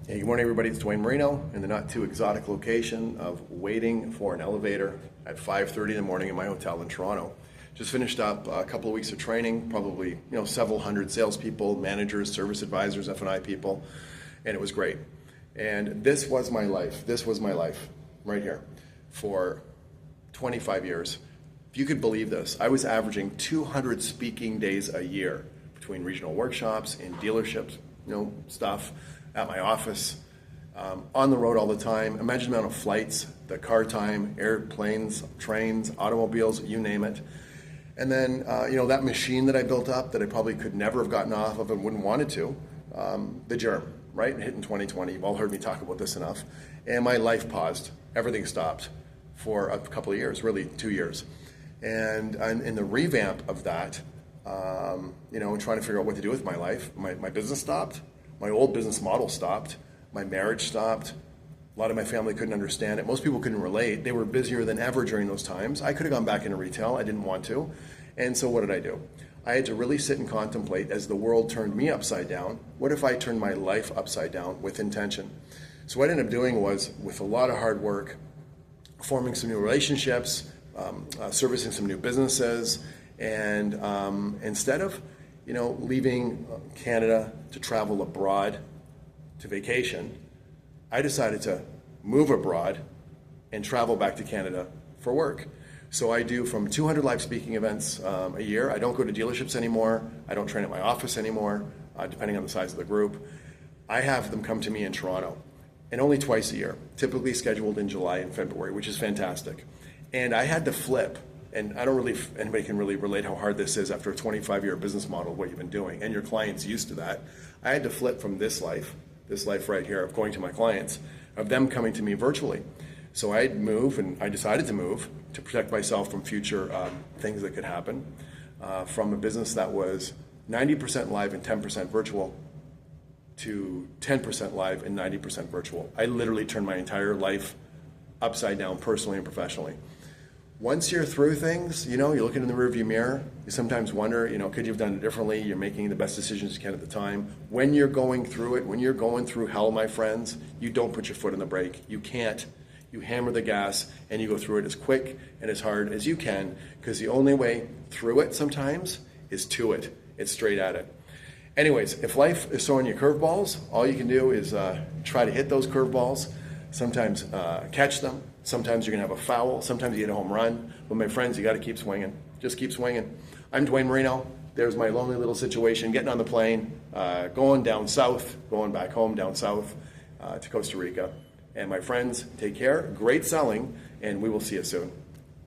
Hey, good morning, everybody. It's Dwayne Marino in the not too exotic location of waiting for an elevator at 5:30 in the morning in my hotel in Toronto. Just finished up a couple of weeks of training, probably several hundred salespeople, managers, service advisors, F&I people, and it was great. And this was my life. This was my life right here for 25 years. If you could believe this, I was averaging 200 speaking days a year between regional workshops and dealerships, stuff at my office, on the road all the time. Imagine the amount of flights, the car time, airplanes, trains, automobiles, you name it. And then, that machine that I built up that I probably could never have gotten off of and wouldn't wanted to, the germ, right? It hit in 2020. You've all heard me talk about this enough. And my life paused. Everything stopped for a couple of years, really 2 years. And in the revamp of that, and trying to figure out what to do with my life, my business stopped. My old business model stopped. My marriage stopped. A lot of my family couldn't understand it. Most people couldn't relate. They were busier than ever during those times. I could have gone back into retail. I didn't want to. And so what did I do? I had to really sit and contemplate as the world turned me upside down. What if I turned my life upside down with intention? So what I ended up doing was, with a lot of hard work, forming some new relationships, servicing some new businesses, and instead of leaving Canada to travel abroad to vacation, I decided to move abroad and travel back to Canada for work. So I do from 200 live speaking events a year. I don't go to dealerships anymore. I don't train at my office anymore, depending on the size of the group. I have them come to me in Toronto, and only twice a year, typically scheduled in July and February, which is fantastic. And I had to flip. And I don't really, if anybody can really relate how hard this is after a 25-year business model, what you've been doing, and your clients used to that. I had to flip from this life right here of going to my clients, of them coming to me virtually. So I'd move, and I decided to move to protect myself from future things that could happen, from a business that was 90% live and 10% virtual to 10% live and 90% virtual. I literally turned my entire life upside down, personally and professionally. Once you're through things, you're looking in the rearview mirror, you sometimes wonder, could you have done it differently? You're making the best decisions you can at the time. When you're going through it, when you're going through hell, my friends, you don't put your foot on the brake. You can't. You hammer the gas and you go through it as quick and as hard as you can, because the only way through it sometimes is to it. It's straight at it. Anyways, if life is throwing you curveballs, all you can do is try to hit those curveballs, sometimes catch them. Sometimes you're going to have a foul. Sometimes you get a home run. But my friends, you got to keep swinging. Just keep swinging. I'm Dwayne Marino. There's my lonely little situation, getting on the plane, going down south, going back home down south to Costa Rica. And my friends, take care. Great selling, and we will see you soon.